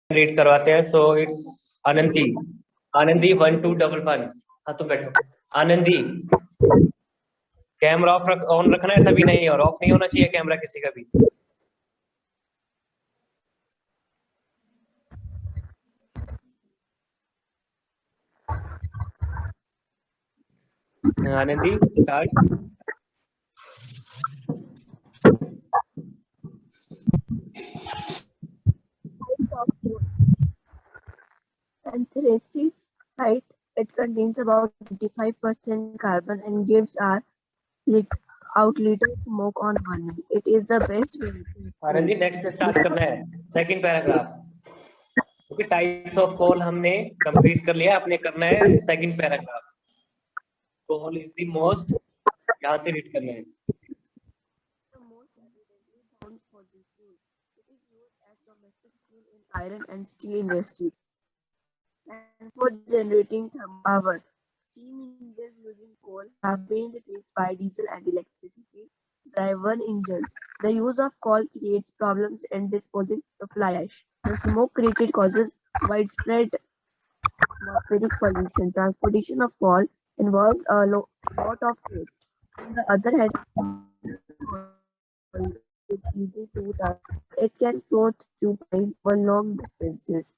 Read करवाते हैं। So it's Anandi. Anandi 1211। हाँ तुम बैठो। आनंदी कैमरा ऑन रखना है सभी, नहीं और ऑफ नहीं होना चाहिए कैमरा किसी का भी। Anandi start. Anthracite site, it contains about 25% carbon and gives out little smoke on burning. It is the best way to आनंदी नेक्स्ट स्टार्ट करना है, second paragraph. Okay, types of coal हमने कंप्लीट कर लिया, आपने करना है second paragraph. Coal is the most, यहाँ से रीड करना है। the most evidently found for the fuel. It is used as domestic fuel in iron and steel industry and for generating thermal power. Steam engines using coal have been replaced by diesel and electricity driven engines. The use of coal creates problems in disposing of fly ash. The smoke created causes widespread atmospheric pollution. Transportation of coal involves a lot of waste. On the other hand, coal is easy to transport. It can float through pipes over long distances.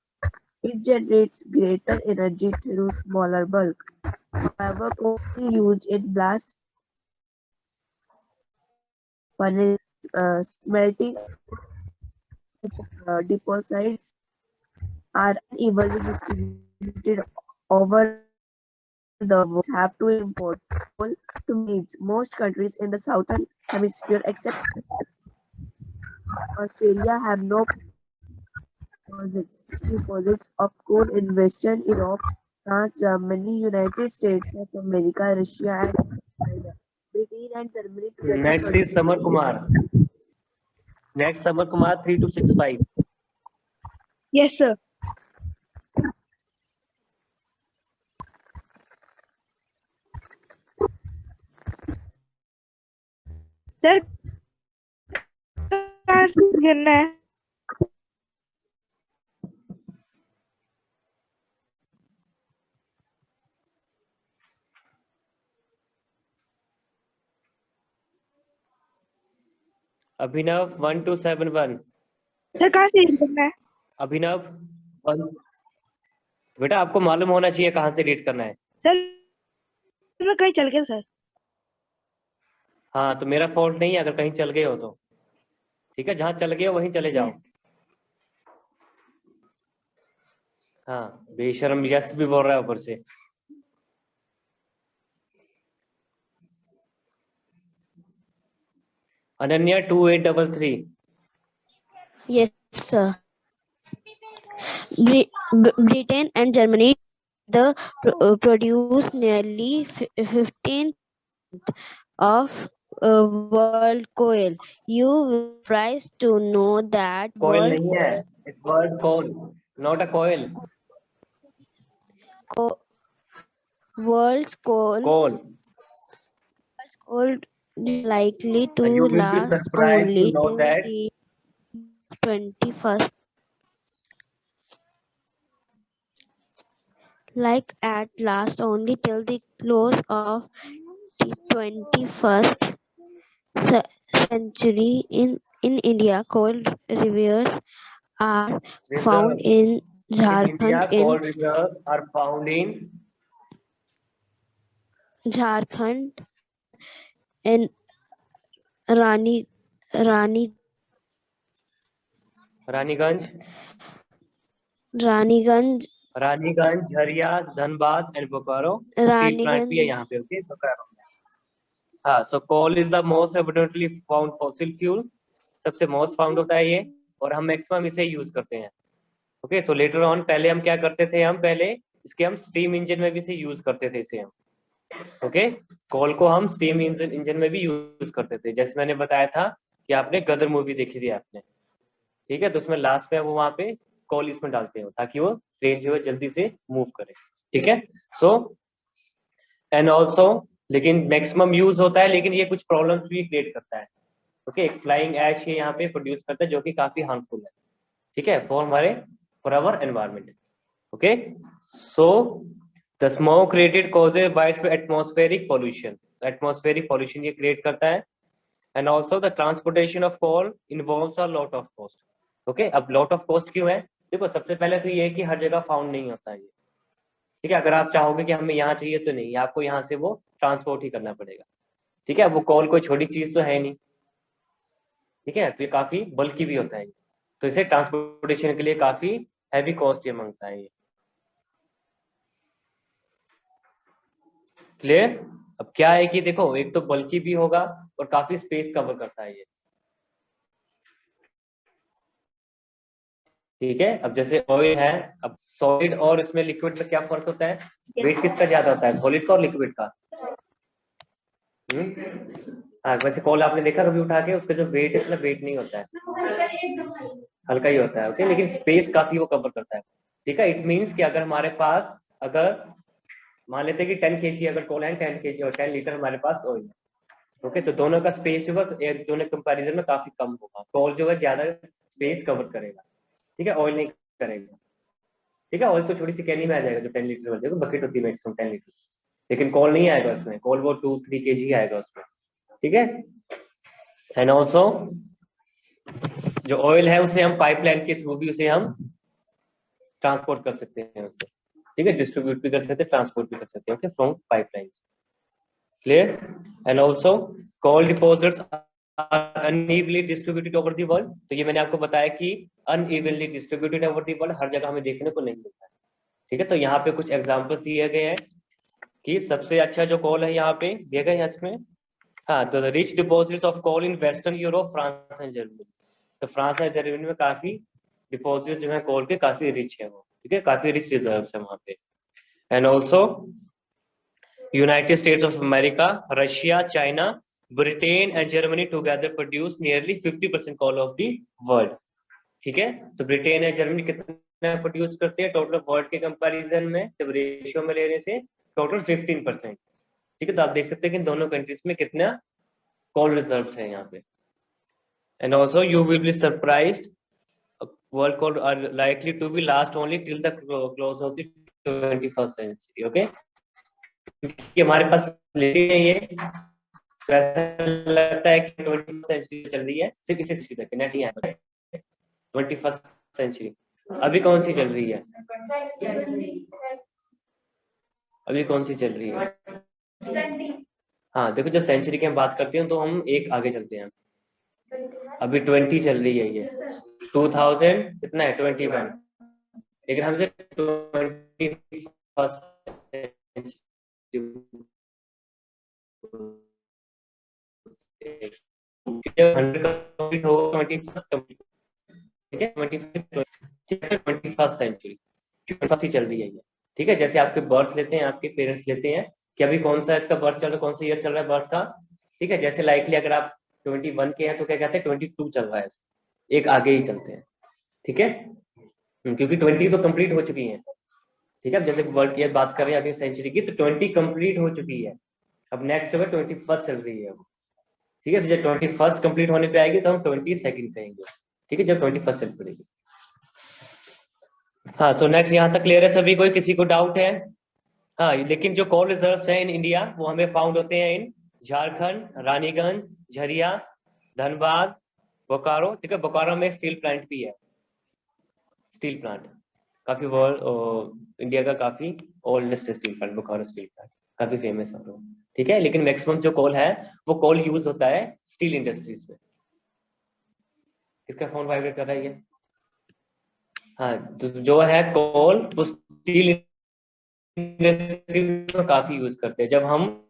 It generates greater energy through smaller bulk. However, coal is still used in blast furnaces, smelting deposits are unevenly distributed over the world. Have to import coal to meet most countries in the southern hemisphere except Australia have no deposits of coal in Western Europe, France, Germany, United States of America, Russia, and China. Britain and Germany together next is summer Kumar. Next summer Kumar 3265। Yes, sir. Sir कहाँ से करना है? अभिनव 1271। Sir कहाँ से करना है? अभिनव बेटा आपको मालूम होना चाहिए कहाँ से रीड करना है। सर मैं कहीं चल गया सर। हाँ तो मेरा फॉल्ट नहीं है अगर कहीं चल गए हो तो, ठीक है, जहाँ चल गए हो वहीं चले जाओ। हाँ बेशरम यस भी बोल रहा है ऊपर से। Ananya 2833। Yes, sir. Britain and Germany produce nearly 15% of world coal. You will be surprised to know that coil world नहीं है, it's word coal, not a कोयल। world's coal coal. is likely to You will be last surprised to only know till that the 21st. Like at last only till the close of the 21st century. In India, coal rivers are found in in India, Jharkhand, coal rivers are found in Jharkhand, in Rani, Raniganj, Raniganj, Jharia, Dhanbad and Bokaro. Steel plant भी है यहाँ पे, okay Bokaro. हाँ, so coal is the most abundantly found fossil fuel, सबसे most found होता है ये, और हम मैक्सिमम इसे यूज करते हैं। ओके, सो लेटर ऑन पहले हम क्या करते थे, हम पहले इसके हम स्टीम इंजन में भी इसे यूज करते थे इसे हम। ओके, कोल को हम स्टीम इंजन में भी यूज करते थे, जैसे मैंने बताया था कि आपने गदर मूवी देखी थी आपने, ठीक है, तो उसमें लास्ट में वो वहां पे कोल इसमें डालते हो ताकि वो ट्रेन जो है जल्दी से मूव करे, ठीक है। सो एंड ऑल्सो, लेकिन मैक्सिमम यूज होता है, लेकिन ये कुछ प्रॉब्लम्स भी क्रिएट करता है। ओके, एक फ्लाइंग ऐश ये यहाँ पे प्रोड्यूस करता है जो कि काफी हार्मफुल है, ठीक है, for for our environment. Okay, so the smoke created causes widespread atmospheric pollution. Atmospheric pollution ये create करता है, and also the transportation of coal involves a lot of cost. Okay, अब lot of cost क्यों है? देखो सबसे पहले तो ये है कि हर जगह फाउंड नहीं होता है ये, ठीक है। अगर आप चाहोगे कि हमें यहाँ चाहिए तो नहीं, आपको यहाँ से वो ट्रांसपोर्ट ही करना पड़ेगा, ठीक है। वो कॉल कोई छोटी चीज तो है नहीं, ठीक है, तो ये काफी बल्कि भी होता है, तो इसे ट्रांसपोर्टेशन के लिए काफी हैवी कॉस्ट ये मांगता है ये। क्लियर? अब क्या है कि देखो एक तो बल्कि भी होगा और काफी स्पेस कवर करता है ये, ठीक है। अब जैसे ऑयल है, अब सॉलिड और इसमें लिक्विड में क्या फर्क होता है? वेट किसका ज्यादा होता है, सॉलिड का और लिक्विड का? हाँ, वैसे कॉल आपने देखा कभी उठा के, उसका जो वेट है, मतलब वेट नहीं होता है, हल्का ही होता है, ओके, लेकिन स्पेस काफी वो कवर करता है, ठीक है। इट मीन्स कि अगर हमारे पास, अगर मान लेते हैं कि 10 kg अगर कॉल है, 10 kg और 10 लीटर हमारे पास ऑयल है, ओके, तो दोनों का स्पेस जो है एक दोनों कंपैरिजन में काफी कम होगा। कॉल जो है ज्यादा स्पेस कवर करेगा, ठीक है, ऑयल नहीं करेगा, ठीक है। ऑयल तो छोटी सी कैनी में आ जाएगा जो 10 लीटर वाली, बकेट होती है मैक्सिमम 10 लीटर, लेकिन कॉल नहीं आएगा उसमें, कॉल वो 2-3 kg आएगा उसमें, ठीक है। एंड ऑल्सो जो ऑयल है उसे हम पाइपलाइन के थ्रू भी उसे हम ट्रांसपोर्ट कर सकते हैं उसे, ठीक है, डिस्ट्रीब्यूट भी कर सकते हैं, ट्रांसपोर्ट भी कर सकते हैं, okay, from pipeline. Clear? And also coal deposits are unevenly distributed over the world, तो ये मैंने आपको बताया कि unevenly distributed over the world, हर जगह हमें देखने को नहीं मिलता है, ठीक है। तो यहाँ पे कुछ एग्जांपल्स दिए गए हैं कि सबसे अच्छा जो कोल है यहाँ पे दिया गया है इसमें, हाँ, तो rich deposits of coal in western Europe, France and Germany, तो फ्रांस और जर्मनी में काफी डिपॉजिट्स जो है कोल के काफी रिच है वो, ठीक है, काफी रिच रिजर्व्स है वहाँ पे। And also United States of America, Russia, China, Britain and Germany together produce nearly 50% coal of the world, ठीक है। तो ब्रिटेन और जर्मनी कितना प्रोड्यूस करते हैं टोटल वर्ल्ड के कंपैरिजन में, जब रेशियो में लेने से टोटल 15%, ठीक है। तो आप देख सकते हैं कि इन दोनों कंट्रीज में कितना कोल रिजर्व्स है यहाँ पे। And also you will be surprised, world coal are likely to be last only till the close of the 21st century, okay, क्योंकि हमारे पास लेटे हैं ये, तो ऐसा लगता है कि 21st सेंचुरी चल रही है, सिर्फ इसी सेंचुरी तक नेट ही है 21st सेंचुरी। अभी कौन सी चल रही है, अभी कौन सी चल रही है? हाँ देखो, जब सेंचुरी की हम बात करते हैं तो हम एक आगे चलते हैं, अभी 20 चल रही है ये, 2000 कितना है 21, लेकिन हमसे 21st जब 100 कंप्लीट होगा 21st कंप्लीट, ठीक है, 21st सेंचुरी 21st ही चल रही है ये, ठीक है। जैसे आपके बर्थ लेते हैं, आपके पेरेंट्स लेते हैं कि अभी कौन सा इसका बर्थ चल रहा है, कौन सा ईयर चल रहा है बर्थ का, ठीक है। जैसे लाइकली अगर आप 21 के हैं तो क्या कहते हैं 22 चल रहा है, एक आगे ही चलते हैं, ठीक है, क्योंकि 20 तो कंप्लीट हो चुकी है, ठीक है। जब वर्ल्ड की बात कर रहे हैं अभी सेंचुरी की, तो 20 कंप्लीट हो चुकी है, अब नेक्स्ट जो है 21st चल रही है, ठीक है। जब 21st कंप्लीट होने पे आएगी तो हम 22nd कहेंगे, ठीक है, जब 21st चल पड़ेगी। हाँ, सो नेक्स्ट यहाँ तक क्लियर है सभी को, किसी को डाउट है? हाँ, लेकिन जो कोल रिजर्व्स हैं इन इंडिया वो हमें फाउंड होते हैं इन झारखंड, रानीगंज, झरिया, धनबाद, बोकारो, ठीक है। बोकारो में स्टील प्लांट भी है, स्टील प्लांट काफी वर्ल्ड इंडिया का काफी oldest steel plant, Bokaro steel plant काफी फेमस है, ठीक है। लेकिन मैक्सिमम जो कोल है वो कोल यूज होता है स्टील इंडस्ट्रीज में। किसका फोन वाइब्रेट कर रहा है ये? हाँ, तो जो है कोल वो स्टील इंडस्ट्री में काफी यूज करते हैं। जब हम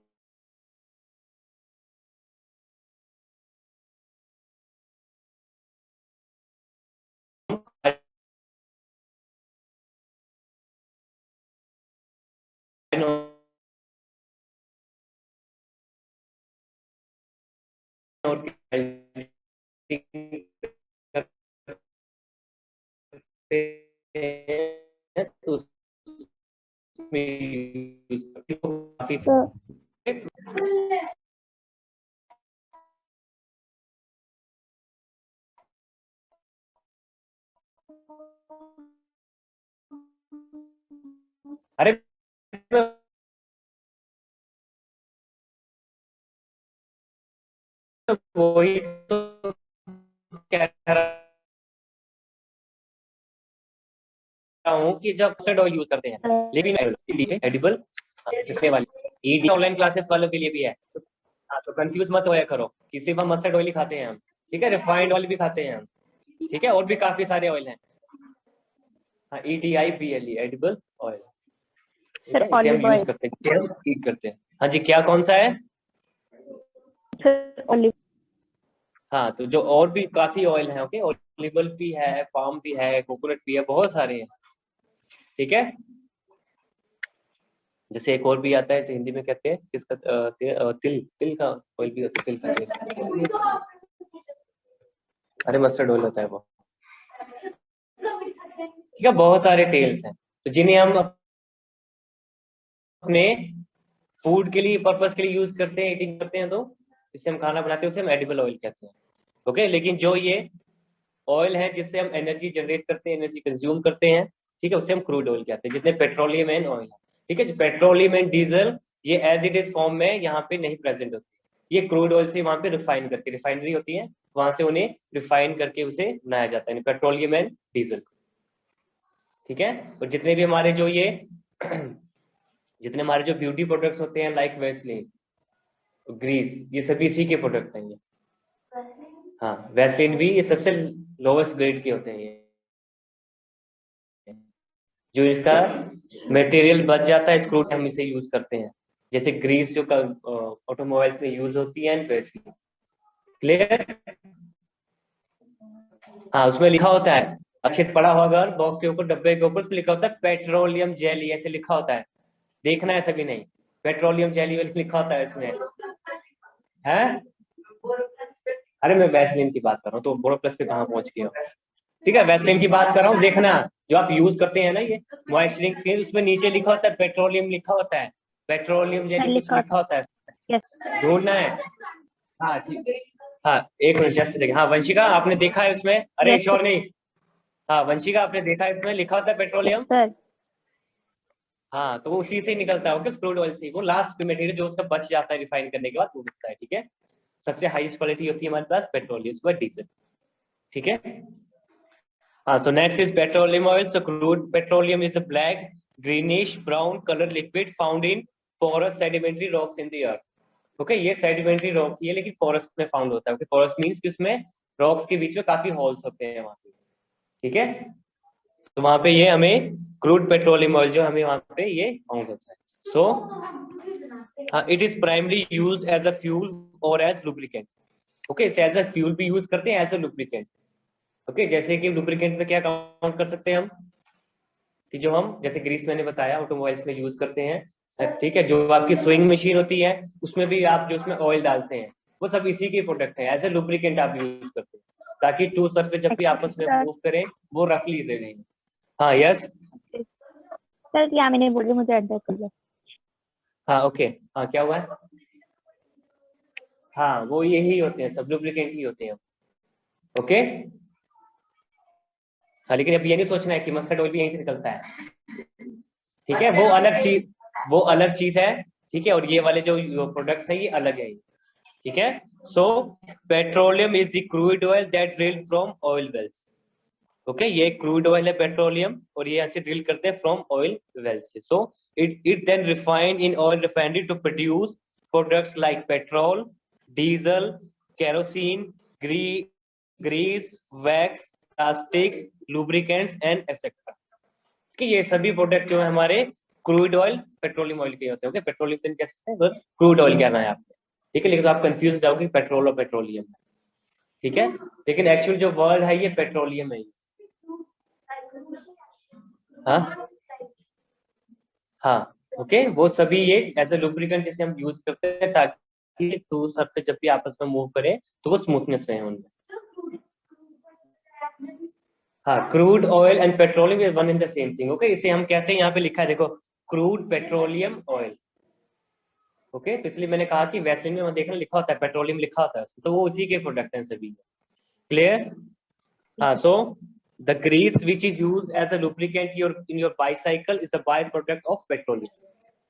तो काफी अरे वही तो कह रहा हूँ कि जब मस्टर्ड ऑयल यूज करते हैं, लेकिन एडिबल सीखने वाले ईडी ऑनलाइन क्लासेस वालों के लिए भी है। हाँ, तो कंफ्यूज मत होया करो कि सिर्फ हम मस्टर्ड ऑयल ही खाते हैं हम, ठीक है, रिफाइंड ऑयल भी खाते हैं हम, ठीक है, और भी काफी सारे ऑयल हैं। हाँ, EDIBLE एडिबल ऑयल, ठीक है, इसे हम यूज करते हैं, इसे हम ईट करते हैं। हाँ जी, क्या कौन सा है? हाँ, तो जो और भी काफी ऑयल है, ओके, ऑलिव ऑयल भी है, पाम भी है, कोकोनट भी है, बहुत सारे हैं, ठीक है। जैसे एक और भी आता है, इसे हिंदी में कहते हैं किसका, तिल, तिल का ऑयल भी होता है, तिल का तेल। अरे मस्टर्ड ऑयल होता है वो, ठीक है, बहुत सारे तेल्स हैं, तो जिन्हें हम अपने फूड के लिए पर्पस के लिए यूज करते हैं, ईटिंग करते हैं, तो जिससे हम खाना बनाते हैं उसे हम एडिबल ऑयल कहते हैं, ओके। लेकिन जो ये ऑयल है जिससे हम एनर्जी जनरेट करते हैं, एनर्जी कंज्यूम करते हैं, ठीक है, उसे हम क्रूड ऑयल कहते हैं, जितने पेट्रोलियम एंड ऑयल है, ठीक है। जो पेट्रोलियम एंड डीजल ये एज इट इज फॉर्म में यहाँ पे नहीं प्रेजेंट होती, ये क्रूड ऑयल से वहां पे रिफाइन करके, रिफाइनरी होती है, वहां से उन्हें रिफाइन करके उसे बनाया जाता है, पेट्रोलियम एंड डीजल, ठीक है। और जितने भी हमारे जो ये जितने हमारे जो ब्यूटी प्रोडक्ट्स होते हैं, लाइक वेस्लिन, ग्रीस, ये सभी इसी के प्रोडक्ट हैं ये। हाँ, वेस्लिन भी ये सबसे लोवेस्ट ग्रेड के होते हैं ये, जो इसका मटेरियल बच जाता है स्क्रू से हम इसे यूज करते हैं, जैसे ग्रीस जो ऑटोमोबाइल्स में यूज होती है, वेस्लिन, क्लियर। हाँ, उसमें लिखा होता है, अच्छे से पढ़ा होगा अगर, बॉक्स के ऊपर, डब्बे के ऊपर लिखा होता है पेट्रोलियम जेली, ऐसे लिखा होता है, देखना है सभी नहीं, पेट्रोलियम जेली लिखा होता है इसमें, है। अरे मैं वैसलीन की बात कर रहा हूँ, तो बोरोप्लस पे कहाँ पहुंच गए हो, ठीक है, वैसलीन की बात कर रहा हूँ, देखना जो आप यूज करते हैं ना ये मॉइस्चरिंग स्किन, उसमें नीचे लिखा होता है पेट्रोलियम, लिखा होता है पेट्रोलियम जेली, कुछ लिखा होता है, ढूंढना है। हाँ ठीक, हाँ एक मिनट, जस्ट हाँ वंशिका आपने देखा है उसमें, अरे श्योर नहीं, हाँ वंशिका आपने देखा है इसमें लिखा होता है पेट्रोलियम, हाँ, तो वो उसी से निकलता है, क्रूड ऑयल से, वो लास्ट मटेरियल जो उसका बच जाता है रिफाइन करने के बाद वो बचता है, ठीक है। सबसे हाईएस्ट क्वालिटी होती है हमारे पास पेट्रोलियम, उसके बाद डीजल, ठीक है। हाँ, so next is petroleum oil. So crude petroleum is a black, greenish brown color liquid found in porous sedimentary rocks in the earth. Okay, ये sedimentary rock ही है, लेकिन porous में found होता है। Okay, porous means कि उसमें rocks के बीच में काफी holes होते हैं वहाँ पे, ठीक है। तो वहाँ पे ये हमें crude petroleum oil जो हमें वहाँ पे ये found होता है। So it is primarily used as a fuel or as lubricant. Okay, इसे as a fuel भी use करते हैं, as a lubricant. ओके, जैसे कि लुब्रिकेंट में क्या काउंट कर सकते हैं हम, कि जो हम जैसे ग्रीस मैंने बताया ऑटोमोबाइल्स में यूज करते हैं, ठीक है, जो आपकी स्विंग मशीन होती है उसमें भी आप जो उसमें ऑयल डालते हैं, वो सब इसी के प्रोडक्ट है, एज ए लुब्रिकेंट आप यूज करते हैं, ताकि टू सरफेस जब भी आपस में मूव करें वो रफली रहे। हाँ यस सर क्या मैंने बोल मुझे एड्रेस कर लो। हाँ ओके, हाँ क्या हुआ है, हाँ वो यही होते हैं, सब लुब्रिकेंट ही होते हैं, ओके। हाँ, लेकिन अब ये नहीं सोचना है कि मस्टर्ड ऑयल भी यहीं से निकलता है, ठीक है, वो अलग चीज, वो अलग चीज है, ठीक है, और ये वाले जो प्रोडक्ट्स है ये अलग है, ठीक है। So petroleum is the crude oil that drilled from oil wells, okay, ये क्रूड ऑयल है पेट्रोलियम, और ये ऐसे ड्रिल करते हैं फ्रॉम ऑयल वेल्स से। So it then refined in oil refinery to produce products like petrol, diesel, kerosene, grease, wax, plastics, lubricants and etcetera, कि ये सभी प्रोडक्ट जो है हमारे क्रूड ऑयल पेट्रोलियम ऑयल के होते हैं, ओके। पेट्रोलियम कह सकते हैं, क्रूड ऑयल कहना है आपको, ठीक है, लेकिन तो आप कंफ्यूज हो जाओगे पेट्रोल और पेट्रोलियम, ठीक है, लेकिन एक्चुअल जो वर्ड है ये पेट्रोलियम है। हाँ हाँ ओके, वो सभी ये एज ए लुब्रिकेंट जैसे हम यूज करते हैं, ताकि टू सरफेस जब भी आपस में मूव करे तो वो स्मूथनेस रहे उनमें। हाँ, crude oil and petroleum is one in the same thing, okay, इसे हम कहते हैं, यहाँ पे लिखा है देखो, क्रूड पेट्रोलियम ऑयल, ओके। तो इसलिए मैंने कहा कि वैसलीन में देखना लिखा होता है पेट्रोलियम लिखा होता है, तो वो उसी के प्रोडक्ट हैं सभी, क्लियर। हाँ, सो The grease which is used as a lubricant in your bicycle is a byproduct of petroleum.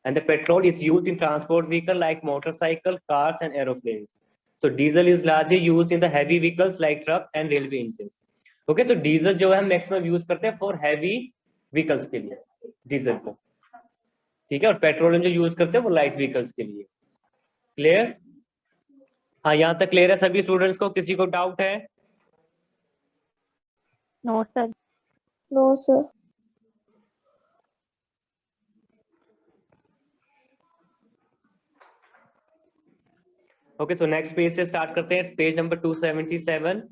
And the petrol is used in transport vehicle like motorcycle, cars and aeroplanes. So diesel is largely used in the heavy vehicles like truck and railway engines. Okay, तो diesel जो है हम maximum use करते हैं for heavy vehicles के लिए diesel को, ठीक है, और पेट्रोलियम जो यूज करते हैं वो लाइट व्हीकल्स के लिए। क्लियर? हाँ, यहाँ तक क्लियर है सभी स्टूडेंट्स को? किसी को डाउट है? No sir. No sir. Okay, so next page से स्टार्ट करते हैं, page number 277।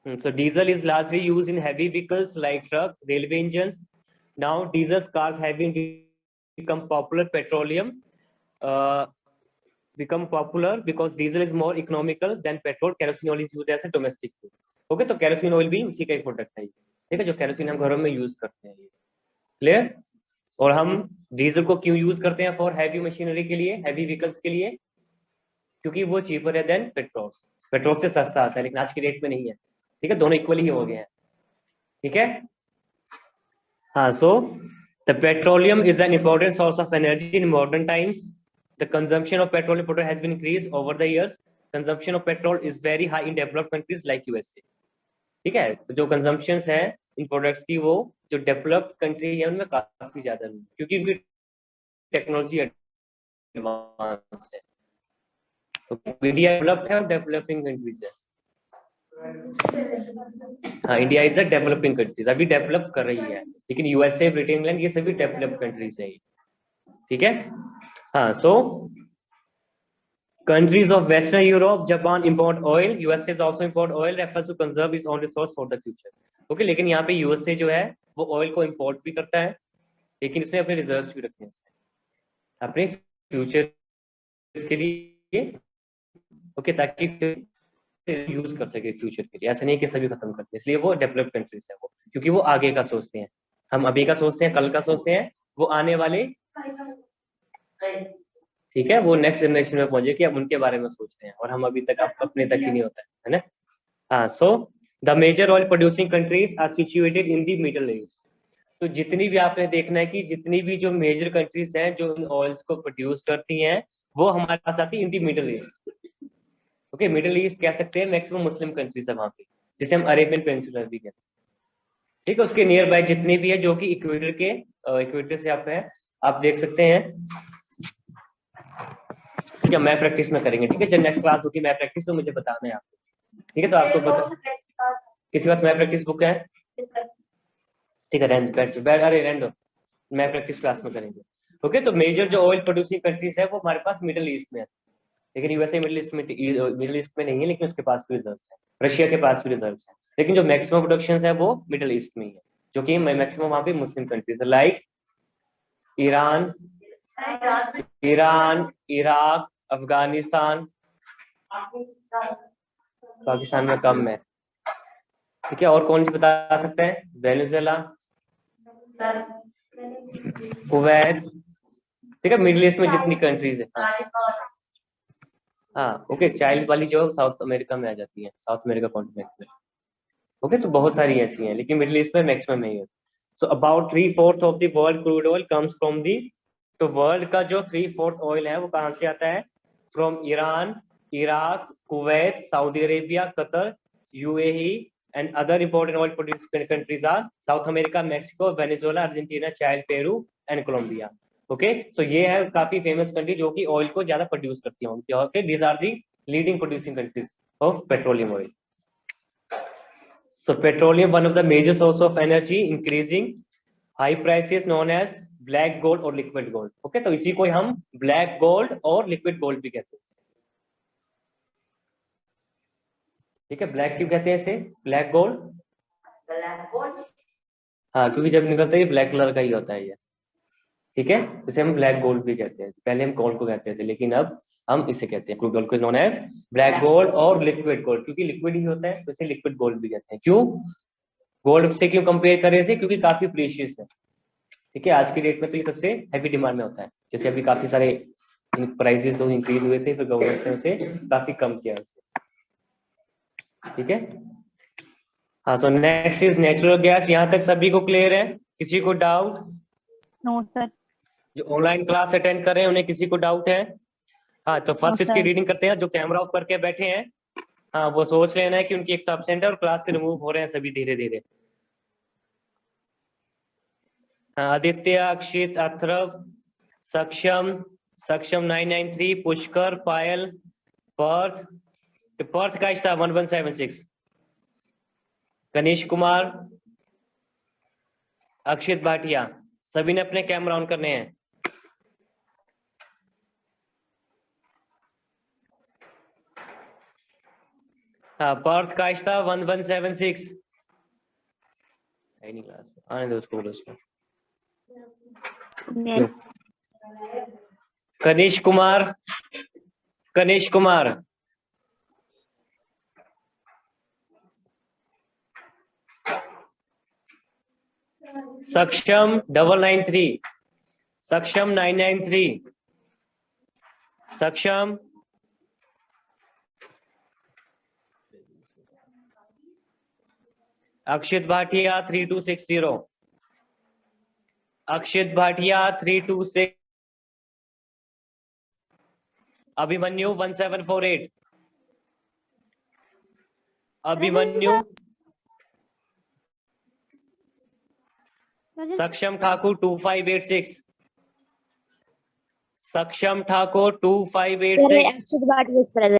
So diesel is largely used in heavy vehicles like truck, railway engines. Now diesel cars have become popular. Petroleum become popular because diesel is more economical than petrol. Kerosene oil is used as a domestic fuel. Okay, तो kerosene oil भी उसी का एक product है, ठीक है, जो kerosene हम घरों में यूज करते हैं। क्लियर? और हम डीजल को क्यों यूज करते हैं? फॉर हैवी मशीनरी के लिए, हैवी व्हीकल्स के लिए, क्योंकि वो चीपर है देन पेट्रोल। पेट्रोल से सस्ता आता है, लेकिन आज की डेट में नहीं है, ठीक है, दोनों इक्वली ही हो गए हैं, ठीक है। हाँ, so the petroleum is an important source of energy in modern times. The consumption of petroleum product has been increased over the years. Consumption of petrol is very high in developed countries like USA, ठीक है। तो जो consumption है इन products की, वो जो developed country है उनमें काफी ज्यादा है, क्योंकि उनकी टेक्नोलॉजी एडवांस है। इंडिया डेवलप्ड है और डेवलपिंग कंट्रीज है। हाँ, India is a developing countries, अभी डेवलप कर रही है, लेकिन यूएसए, ब्रिटेन, इंग्लैंड ये सभी डेवलप्ड कंट्रीज है, ठीक है। हाँ, सो countries of Western Europe, Japan import oil, USA is also import oil, refers to conserve its own resource for the future. Okay, लेकिन यहाँ पे USA जो है वो ऑयल को इंपोर्ट भी करता है, लेकिन इसने अपने रिजर्व्स भी रखे हैं अपने फ्यूचर के लिए, ओके, ताकि यूज कर सके फ्यूचर के लिए। ऐसा नहीं कि सभी खत्म करते हैं, इसलिए वो डेवलप्ड कंट्रीज है वो, क्योंकि वो आगे का सोचते हैं। हम अभी का सोचते हैं, कल का सोचते हैं, वो आने वाले, ठीक है, वो नेक्स्ट जनरेशन में पहुंचे कि अब उनके बारे में सोचते हैं, और हम अभी तक अपने तक ही नहीं होता है ना। हाँ, so the major oil producing countries are situated in the Middle East. तो जितनी भी आपने देखना है कि जितनी भी जो मेजर कंट्रीज हैं जो इन ऑयल्स को प्रोड्यूस करती हैं, वो हमारे पास आती है इन the Middle east. Okay, middle east कह सकते हैं, मैक्सिमम मुस्लिम कंट्रीज है वहां पे, जिसे हम अरेबियन पेनिनसुला भी कहते हैं, ठीक है। उसके नियर बाय जितनी भी है, जो कि इक्वेटर के इक्वेटर से आप है, आप देख सकते हैं, ठीक है। मैप प्रैक्टिस में करेंगे, ठीक है, जब नेक्स्ट क्लास होगी मैप प्रैक्टिस तो मुझे बताना है आपको, ठीक है। तो आपको पता, किसी पास मैप प्रैक्टिस बुक है? ठीक है, अरे रहने दो, मैप प्रैक्टिस क्लास में करेंगे। ओके, तो मेजर जो ऑयल प्रोड्यूसिंग कंट्रीज है वो हमारे पास मिडिल ईस्ट में है, लेकिन यूएसए मिडिल ईस्ट में नहीं है, लेकिन उसके पास भी रिजर्व है, रशिया के पास भी रिजर्व है, लेकिन जो मैक्सिमम प्रोडक्शन है वो मिडिल ईस्ट में ही है, जो कि मैक्सिमम वहाँ पे मुस्लिम कंट्रीज है, like Iran, Iraq, Afghanistan, Pakistan में कम है, ठीक है। और कौन सी बता सकते हैं? वेनेजुएला, कुवैत, ठीक है, मिडिल ईस्ट में जितनी कंट्रीज है। हाँ, ओके, चाइल्ड वाली जो साउथ अमेरिका में आ जाती है, साउथ अमेरिका कॉन्टिनेंट में, ओके, तो बहुत सारी ऐसी हैं, लेकिन मिडिल ईस्ट में मैक्सिमम है। So about 3/4 of the world crude oil comes from the, तो वर्ल्ड का जो 3/4 ऑयल है वो कहाँ से आता है? From Iran, Iraq, Kuwait, Saudi Arabia, Qatar, UAE and other important oil producing countries are South America, Mexico, Venezuela, Argentina, Chile, Peru and Colombia. Okay, तो ये है काफी फेमस कंट्री जो कि ऑयल को ज्यादा प्रोड्यूस करती है। Okay, these are the leading producing countries of petroleum oil. So petroleum, one of the major source of energy, increasing high prices known as black gold और liquid gold. Okay, तो इसी को हम black gold और liquid gold भी कहते हैं, ठीक है। black क्यों कहते हैं इसे? black gold, हाँ, क्योंकि जब निकलता है ब्लैक कलर का ही होता है ये, ठीक है, इसे हम ब्लैक गोल्ड भी कहते हैं। पहले हम गोल्ड को कहते थे, लेकिन अब हम इसे कहते हैं क्रूड गोल्ड को नोन एज ब्लैक गोल्ड और लिक्विड गोल्ड, क्योंकि लिक्विड ही होता है तो इसे लिक्विड गोल्ड भी कहते हैं। क्यों गोल्ड से क्यों कंपेयर करें इसे? क्योंकि काफी प्रीशियस है, ठीक है। आज की डेट में तो ये सबसे हैवी डिमांड में होता है, जैसे अभी काफी सारे प्राइसेस इंक्रीज हुए थे, फिर गवर्नमेंट ने उसे काफी कम किया उसे, ठीक है। हाँ, so next is natural gas. यहाँ तक सभी को क्लियर है? किसी को डाउट? No sir. जो ऑनलाइन क्लास अटेंड कर रहे हैं उन्हें किसी को डाउट है? हाँ, तो फर्स्ट हाँ, इसकी सर। रीडिंग करते हैं। जो कैमरा ऑफ करके बैठे हैं, हाँ, वो सोच लेना है कि उनकी एक तो एब्सेंट है और क्लास से रिमूव हो रहे हैं सभी धीरे धीरे। हाँ, आदित्य, अक्षित, अथर्व, सक्षम, सक्षम 993, पुष्कर, पायल, पर्थ, पर्थ का स्टार 1176, कनिष्क कुमार, अक्षित भाटिया, सभी ने अपने कैमरा ऑन करने हैं। हाँ, पर्थ का स्टार 1176, क्लास में आने दो उसको, उसमें कनिष्क कुमार, कनिष्क कुमार, सक्षम 993, सक्षम 993, सक्षम, अक्षित भाटिया 3260, अक्षित भाटिया 326, अभिमन्यु 1748, अभिमन्यु, सक्षम ठाकुर 2586, सक्षम ठाकुर 2586,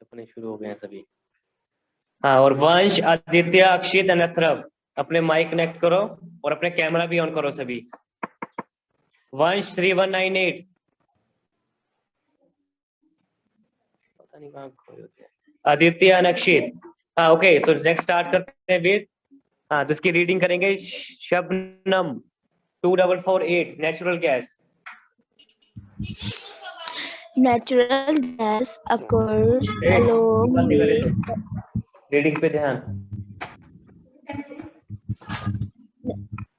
अपने शुरू हो गए हैं सभी। हाँ, और वंश, आदित्य, अक्षित, अनथर्व, अपने माइक कनेक्ट करो और अपने कैमरा भी ऑन करो सभी। वंश 3198, पता नहीं कहाँ खोए होते हैं। आदित्य, अनक्षित। हाँ, ओके, सो नेक्स्ट स्टार्ट करते हैं विद, हाँ, तो इसकी रीडिंग करेंगे। Shabnam 2448, natural gas. Natural gas occurs along with reading पे ध्यान।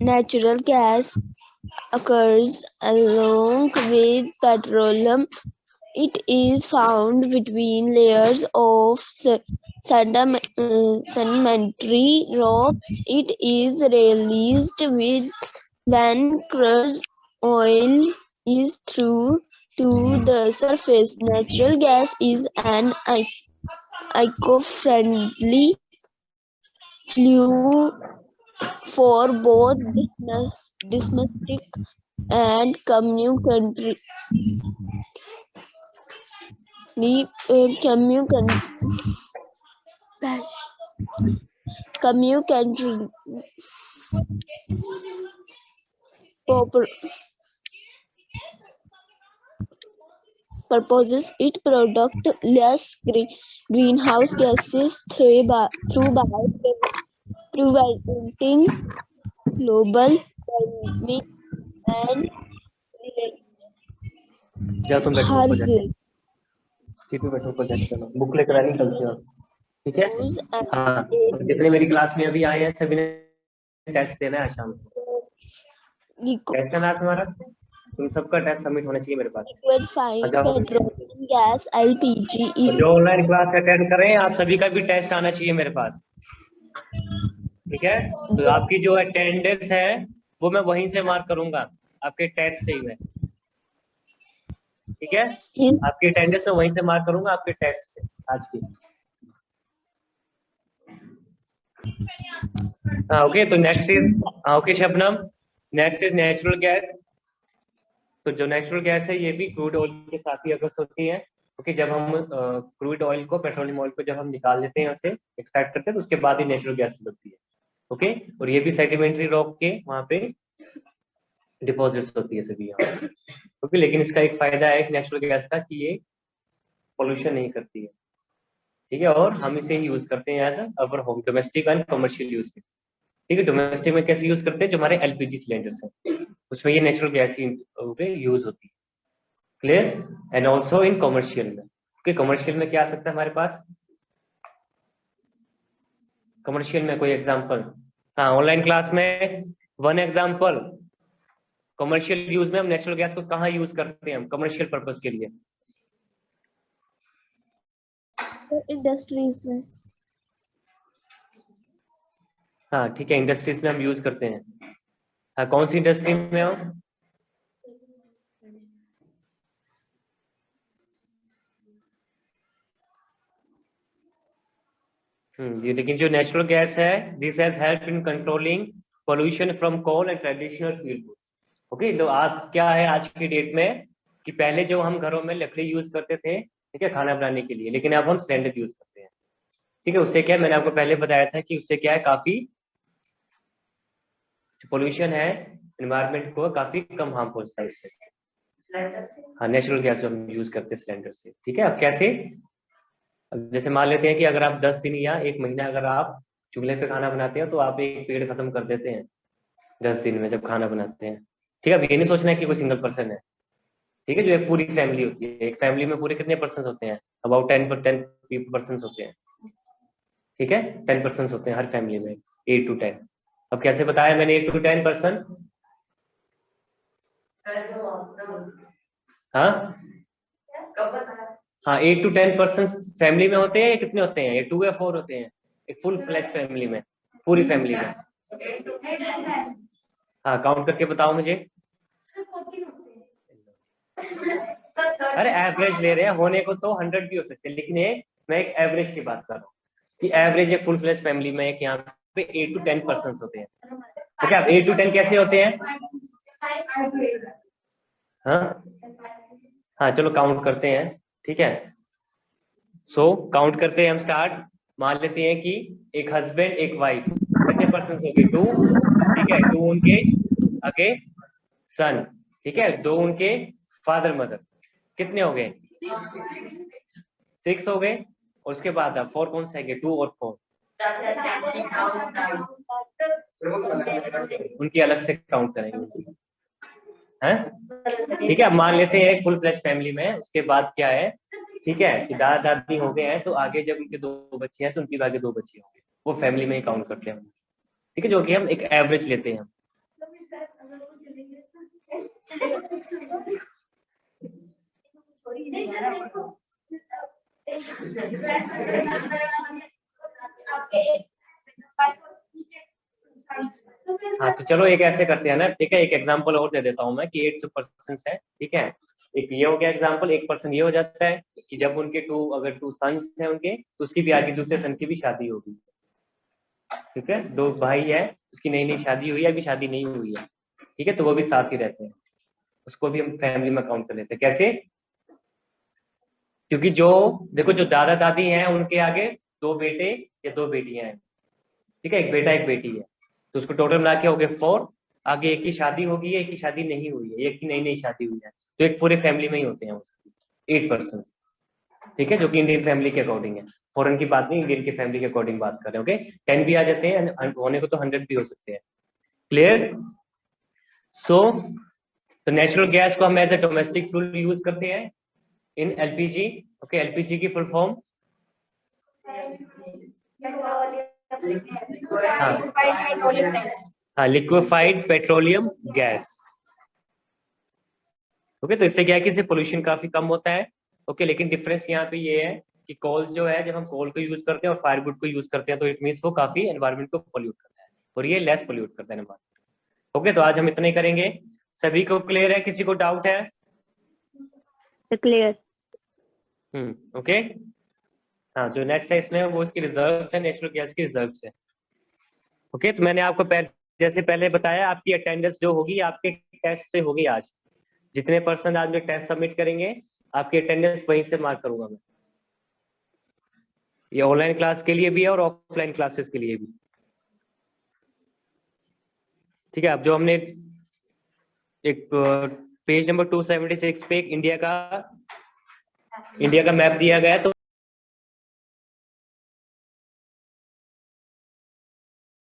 natural gas occurs along with petroleum. It is found between layers of sedimentary rocks. It is released when crushed oil is through to the surface. Natural gas is an eco-friendly fuel for both domestic and community purposes. It product less greenhouse gases through by preventing global warming and जाओ तुम बैठो ऊपर जाके, hazard. Seat पे बैठो ऊपर जाके, चलो बुक लेकर आनी कल से, ठीक है? हाँ, और जितने मेरी क्लास में अभी आए हैं सभी ने टेस्ट देना है शाम को। टेस्ट करना है तुम्हारा, तुम सबका टेस्ट सबमिट होना चाहिए मेरे पास। Petroleum gas LPG और जो ऑनलाइन क्लास अटेंड कर रहे हैं आप सभी का भी टेस्ट आना चाहिए मेरे पास, ठीक है? तो आपकी जो अटेंडेंस है वो मैं वहीं से मार्क करूंगा, आपके टेस्ट से ही मैं, ठीक है? आपकी अटेंडेंस में वहीं से मार्क करूंगा, आपके टेस्ट से आज की। हाँ, ओके, तो next is, okay Shabnam, next is natural gas. तो जो नेचुरल गैस है ये भी क्रूड ऑयल के साथ ही अगर होती है, ओके? जब हम क्रूड ऑयल को, पेट्रोलियम ऑयल को जब हम निकाल लेते हैं उसे एक्सट्रैक्ट करते हैं तो उसके बाद ही नेचुरल गैस बनती है, ओके? और ये भी सेडिमेंट्री रॉक के वहां पे डिपॉजिट्स होती है सभी यहाँ, ओके? लेकिन इसका एक फायदा है नेचुरल गैस का कि ये पोल्यूशन नहीं करती है, ठीक है? और हम इसे यूज करते हैं as our home, domestic and commercial use में, ठीक है? डोमेस्टिक में कैसे यूज करते हैं, जो हमारे एलपीजी सिलेंडर्स हैं उसमें ये नेचुरल गैस यूज होती है, clear? And also in commercial में, ओके? कमर्शियल में क्या आ सकता है हमारे पास, कमर्शियल में कोई एग्जांपल? हाँ, ऑनलाइन क्लास में वन एग्जांपल, कमर्शियल यूज में हम नेचुरल गैस को कहाँ यूज करते हैं हम कमर्शियल पर्पस के लिए? इंडस्ट्रीज में। हाँ ठीक है, इंडस्ट्रीज में हम यूज करते हैं। हाँ, कौन सी इंडस्ट्री में हो? जी, लेकिन जो नेचुरल गैस है, this has help in controlling pollution from coal and traditional fuel. Okay, तो आज क्या है आज की डेट में कि पहले जो हम घरों में लकड़ी यूज करते थे, ठीक है, खाना बनाने के लिए, लेकिन अब हम सिलेंडर यूज करते हैं। ठीक है, उससे क्या है, मैंने आपको पहले बताया था कि उससे क्या है, काफी पोल्यूशन है एनवायरमेंट को काफी कम हार्म पहुंचता है इससे। हाँ, नेचुरल गैस जो हम यूज करते हैं सिलेंडर से। ठीक है, अब कैसे, अब जैसे मान लेते हैं कि अगर आप 10 दिन या 1 महीना अगर आप चूल्हे पे खाना बनाते हो तो आप एक पेड़ खत्म कर देते हैं 10 दिन में जब खाना बनाते हैं। ठीक है, अब ये नहीं सोचना है कि कोई सिंगल पर्सन है, ठीक है, जो एक पूरी फैमिली होती है। एक फैमिली में पूरे कितने पर्सन होते हैं? अबाउट 10 पर्सन होते हैं। ठीक है, 10 पर्सन होते हैं हर फैमिली में, 8 to 10। अब कैसे बताया मैंने 8 to 10 पर्सन? हाँ हाँ, 8 to 10 पर्सन फैमिली में होते हैं या कितने होते हैं? 2 या 4 होते हैं एक फुल फ्लैश फैमिली में, पूरी फैमिली में। हाँ, काउंट करके बताओ मुझे। अरे एवरेज ले रहे हैं, होने को तो 100 भी हो सकते हैं, लेकिन ये मैं एक एवरेज की बात कर रहा हूँ कि एवरेज एक फुल फ्लैश फैमिली में एक यहाँ पे 8 to 10 पर्सन होते हैं। तो क्या 8 to 10 कैसे होते हैं? हाँ हाँ, चलो काउंट करते हैं। ठीक है, सो काउंट करते हैं हम, स्टार्ट। मान लेते हैं कि एक हस्बैंड एक वाइफ, कितने पर्सन हो गए? 2। ठीक है, 2 उनके आगे सन, ठीक है, 2 उनके फादर मदर, कितने हो गए? 6 हो गए। और उसके बाद 4 कौन से आएंगे? 2 और 4 उनकी अलग से काउंट करेंगे, हैं? ठीक है, अब मान लेते हैं एक फुल फ्लैश फैमिली में, उसके बाद क्या है, ठीक है, कि दादा दादी हो गए हैं, तो आगे जब उनके 2 बच्चे हैं तो उनके आगे 2 बच्चे होंगे, वो फैमिली में ही काउंट करते हैं। ठीक है, जो कि हम एक एवरेज लेते हैं। हाँ, तो चलो एक ऐसे करते हैं ना, ठीक है, एक एग्जांपल और दे देता हूँ मैं कि 8 पर्सन है। ठीक है, एक ये हो गया एग्जांपल, एक पर्सन ये हो जाता है कि जब उनके अगर 2 सन्स हैं उनके, तो उसकी भी आगे दूसरे सन की भी शादी होगी। ठीक है, 2 भाई है, उसकी नई नई शादी हुई है, अभी शादी नहीं हुई है, ठीक है, तो वो भी साथ ही रहते हैं, उसको भी हम फैमिली में काउंट कर लेते हैं। कैसे? क्योंकि जो देखो, जो दादा दादी हैं उनके आगे 2 बेटे या 2 बेटियां हैं, ठीक है, एक बेटा एक बेटी है, तो उसको टोटल मिला के हो गए 4। आगे एक की शादी होगी, एक की शादी नहीं हुई है, एक की नई नई शादी हुई है, तो एक पूरे फैमिली में ही होते हैं उसकी 8 पर्सन। ठीक है, जो कि इंडियन फैमिली के अकॉर्डिंग है, फॉरेन की बात नहीं, इंडियन की फैमिली के अकॉर्डिंग बात कर रहे हैं। ओके, 10 भी आ जाते हैं, होने को तो 100 भी हो सकते हैं। क्लियर? सो तो नेचुरल गैस को हम as a domestic fuel use करते हैं इन एलपीजी। ओके, एलपीजी की फुल फॉर्म? हाँ, लिक्विफाइड पेट्रोलियम गैस। ओके, तो इससे क्या है कि इससे पोल्यूशन काफी कम होता है। ओके, लेकिन डिफरेंस यहाँ पे ये है कि कोल जो है, जब हम कोल को यूज करते हैं और फायरवुड को यूज करते हैं, तो इट मींस वो काफी एनवायरनमेंट को पोल्यूट करता है, और ये लेस पोल्यूट करता है एनवायरनमेंट। ओके, तो आज हम इतना ही करेंगे। सभी को क्लियर है? किसी को डाउट है? क्लियर। ओके, हाँ, जो नेक्स्ट है इसमें वो इसकी रिजर्व है, नेचुरल गैस की रिजर्व है। ओके, तो मैंने आपको जैसे पहले बताया, आपकी अटेंडेंस जो होगी आपके टेस्ट से होगी आज। जितने पर्सन आज में टेस्ट सबमिट करेंगे, आपकी अटेंडेंस वहीं से मार्क करूंगा मैं। ये ऑनलाइन क्लास के लिए भी है और ऑफलाइन क्लासेस के लिए भी। ठीक है, अब जो हमने एक पेज नंबर 276 पे एक इंडिया का मैप दिया गया है, तो